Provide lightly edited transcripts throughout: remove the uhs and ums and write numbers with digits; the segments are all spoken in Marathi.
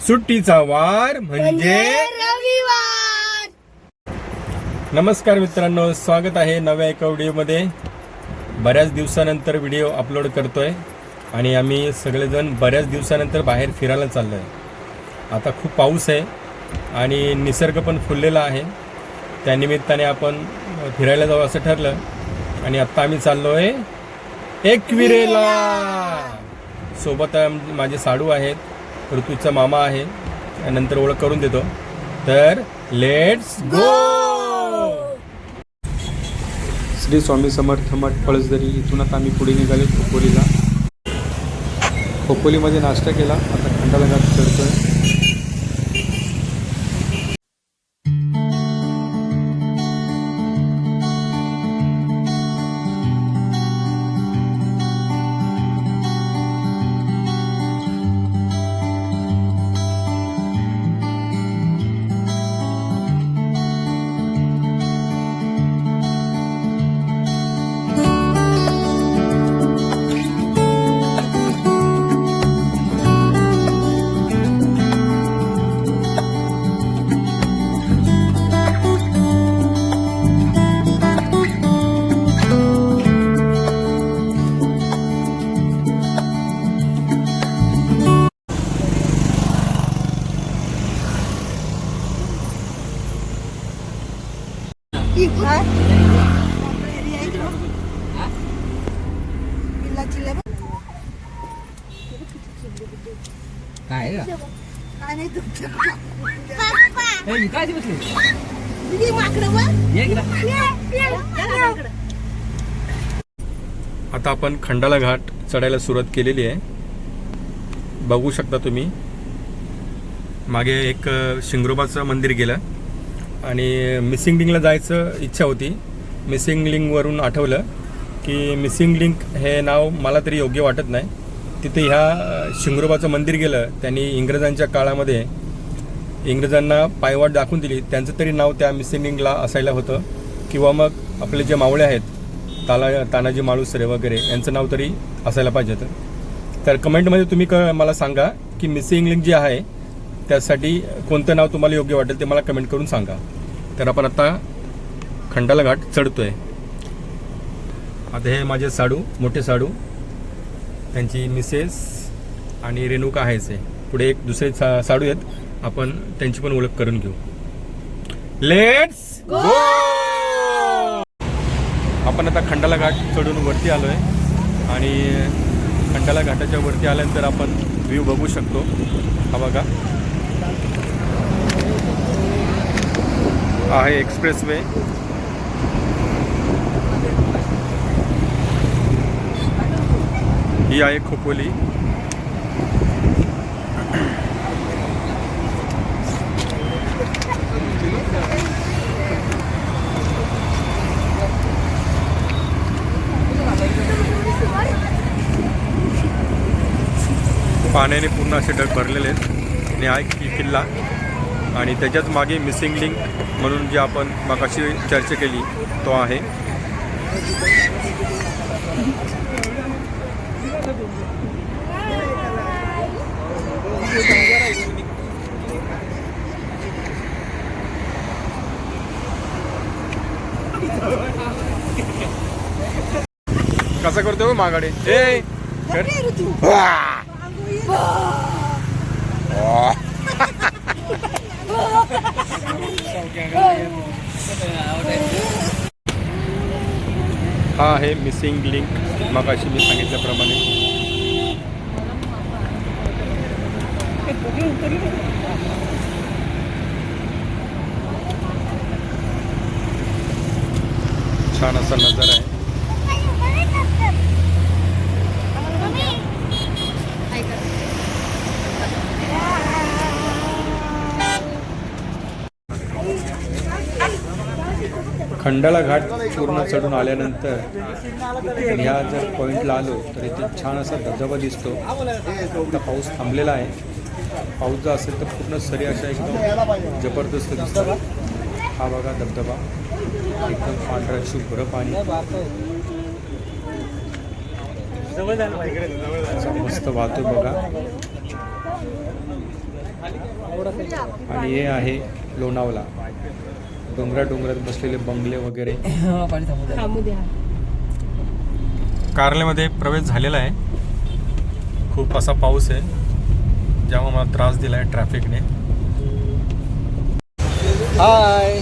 सुट्टीचा वार म्हणजे रविवार. नमस्कार मित्रांनो, स्वागत आहे नव्या एका व्हिडिओमध्ये. बऱ्याच दिवसानंतर व्हिडिओ अपलोड करतोय आणि आम्ही सगळेजण बऱ्याच दिवसानंतर बाहेर फिरायला चाललो आहे. आता खूप पाऊस आहे आणि निसर्ग पण फुललेला आहे. त्यानिमित्ताने आपण फिरायला जाऊ असं ठरलं आणि आत्ता आम्ही चाललो आहे एकविरेला. सोबत माझे साडू आहेत, ऋतूचा मामा आहे, नंतर ओळख करून देतो. तर लेट्स गो. श्री स्वामी समर्थ मठ पळसदरी. इथून आता आम्ही पुढे निघाले खोपोलीला. खोपोलीमध्ये नाश्ता केला, आता खंडाला घाट चढतोय. काय आता आपण खंडाला घाट चढायला सुरुवात केलेली आहे. बघू शकता तुम्ही. मागे एक शिंगरोबाचं मंदिर गेलं आणि मिसिंग लिंकला जायचं इच्छा होती. मिसिंग लिंकवरून आठवलं की मिसिंग लिंक हे नाव मला तरी योग्य वाटत नाही. तिथे ह्या शिंगरोबाचं मंदिर गेलं. त्यांनी इंग्रजांच्या काळामध्ये इंग्रजांना पायवाट दाखवून दिली. त्यांचं तरी नाव त्या मिसिंग लिंकला असायला होतं, किंवा मग आपले जे मावळे आहेत तानाजी मालुसरे वगैरे यांचं नाव तरी असायला पाहिजे होतं. तर कमेंटमध्ये तुम्ही मला सांगा की मिसिंग लिंक जे आहे त्यासाठी कोणतं नाव तुम्हाला योग्य वाटेल ते मला कमेंट करून सांगा. तर आपण आता खंडाला घाट चढतोय. आता हे माझे साडू, मोठे साडू, त्यांची मिसेस आणि रेणुका आहेच आहे. पुढे एक दुसरे साडू आहेत, आपण त्यांची पण ओळख करून घेऊ. Let's go. आपण आता खंडाला घाट चढून वरती आलो आहे आणि खंडाला घाटाच्या वरती आल्यानंतर आपण व्ह्यू बघू शकतो. हा बघा, आहे एक्सप्रेस वे. ही आहे खोपोली. पाण्याने पूर्ण असे ढग भरलेले आहेत आणि हा किल्ला आणि त्याच्याच मागे मिसिंग लिंक म्हणून जे आपण मगाशी चर्चा केली तो आहे. कसा करतो मागाडे ए हा आहे मिसिंग लिंक, मगाशी मी सांगितल्याप्रमाणे. छान असा नजारा आहे. खंडाला घाट पूर्ण चढून आल्यानंतर ह्या जर पॉईंटला आलो तर इथे छान असा धबधबा दिसतो. आता पाऊस थांबलेला आहे. पाऊस जर असेल तर पूर्ण सरी अशा एकदम जबरदस्त दिसतात. हा बघा धबधबा, एकदम पांढरा शुभ्र पाणी. मस्त वाहतूक बघा. आणि हे आहे लोणावळा. डोंगरात बसलेले बंगले वगैरे. कार्लेमध्ये प्रवेश झालेला आहे. खूप असा पाऊस आहे ज्यामुळे मला त्रास दिला आहे ट्रॅफिकने. हाय,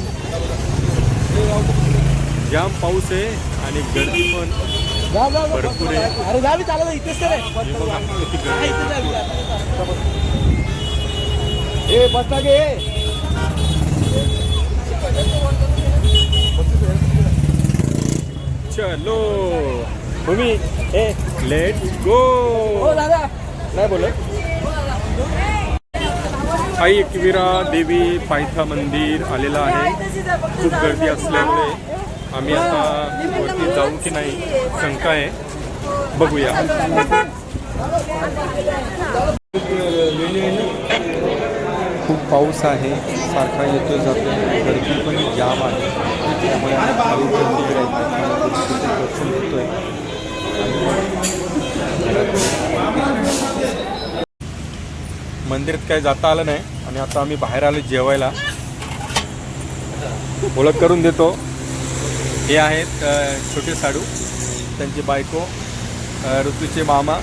जाम पाऊस आहे आणि गर्दी पण भरपूर आहे. हे बघा, किती गर्दी आहे. चलो भूमी, लेट्स गो. नाही बोलत. आई एकविरा देवी पायथा मंदिर आलेलं आहे. खूप गर्दी असल्यामुळे आम्ही आता वरती जाऊ की नाही शंका आहे. बघूया. खूप पाऊस आहे, सारखा येतोय जातोय. गर्दी पण जाम आहे, त्यामुळे आम्ही दर्शन घेतोय. मंदिरात काही जाता आलं नाही आणि आता आम्ही बाहेर आलो जेवायला. ओळख करून देतो. हे आहेत छोटे साडू, त्यांची बायको ऋतूचे मामा,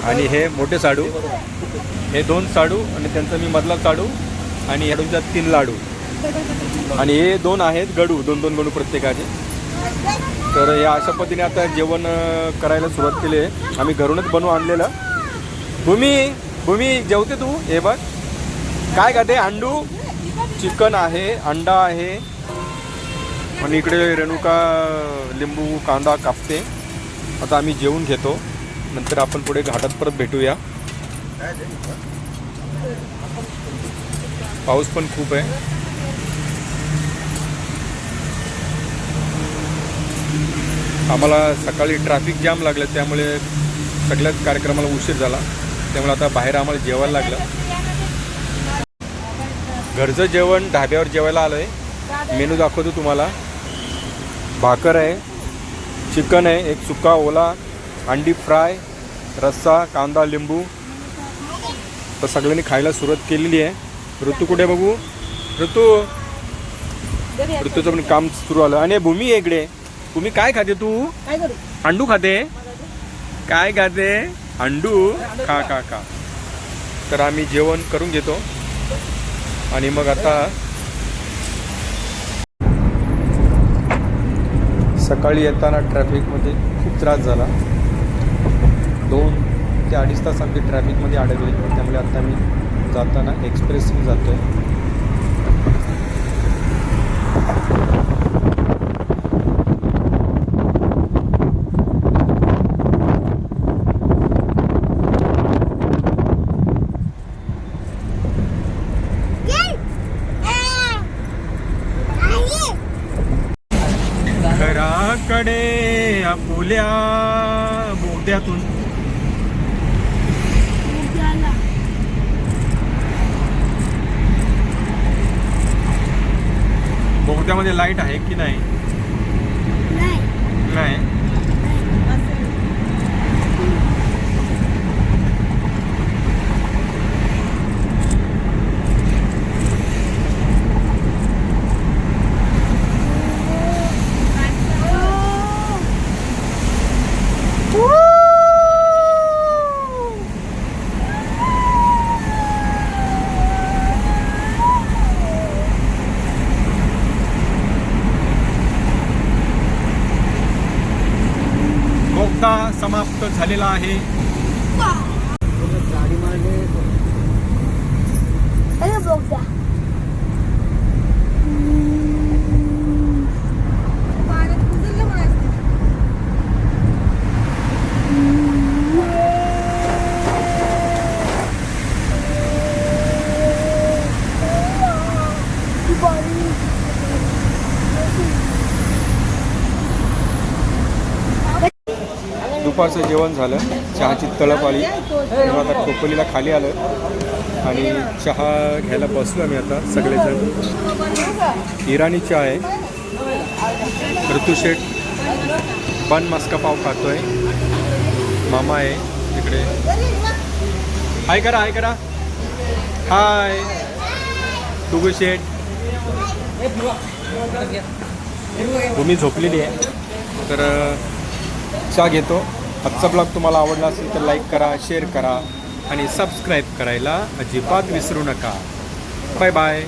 आणि हे मोठे साडू. हे 2 साडू आणि त्यांचा मी मधला साडू, आणि ह्याच्या 3 लाडू, आणि हे 2 आहेत गडू, 2-2 गडू प्रत्येकाचे. तर या अशा पद्धतीने आता जेवण करायला सुरुवात केली आहे. आम्ही घरूनच बनवून आणलेलं. भूमी जेवते तू? हे बघ काय खाते. अंडू, चिकन आहे, अंडा आहे, आणि इकडे रेणुका लिंबू कांदा कापते. आता आम्ही जेवून घेतो, नंतर आपण पुढे घाटात परत भेटूया. पाऊस पण खूप आहे. आम्हाला सकाळी ट्रॅफिक जाम लागलं, त्यामुळे सगळ्याच कार्यक्रमाला उशीर झाला. त्यामुळे आता बाहेर आम्हाला जेवायला लागलं. घरचं जेवण ढाब्यावर जेवायला आलो आहे. मेनू दाखवतो तुम्हाला. भाकर आहे, चिकन आहे, एक सुका ओला, अंडी फ्राय, रस्सा, कांदा लिंबू. तर सगळ्यांनी खायला सुरुवात केलेली आहे. ऋतू कुठे बघू? ऋतूचं पण काम सुरू आलं. आणि भूमी आहे इकडे. भूमी काय खाते तू? अंडू खाते. काय खाते? अंडू. खा खा खा. तर आम्ही जेवण करून घेतो आणि मग आता सकाळी येताना ट्रॅफिकमध्ये खूप त्रास झाला. 2 ते 2.5 तास आमची ट्रॅफिकमध्ये अडकले. त्यामुळे आता मी जाताना एक्सप्रेसने जातो आहे. घराकडे आपुल्या बोगद्यातून बोगद्यामध्ये लाईट आहे की नाही? नाही. समाप्त झालेला आहे. दुपारचं जेवण झालं, चहाची तळप आली. तेव्हा आता खोपोलीला खाली आलं आणि चहा घ्यायला बसलो आम्ही आता सगळेजण. इराणी चहा आहे. ऋतुशेठ बन मस्का पाव खातोय. मामा आहे तिकडे. हाय करा, हाय करा. हाय टुगू शेठ. भूमी झोपलेली आहे तर चहा घेतो. आजचा ब्लॉग तुम्हाला आवडला असेल तर लाईक करा, शेअर करा आणि सबस्क्राईब करायला अजिबात विसरू नका. Bye bye.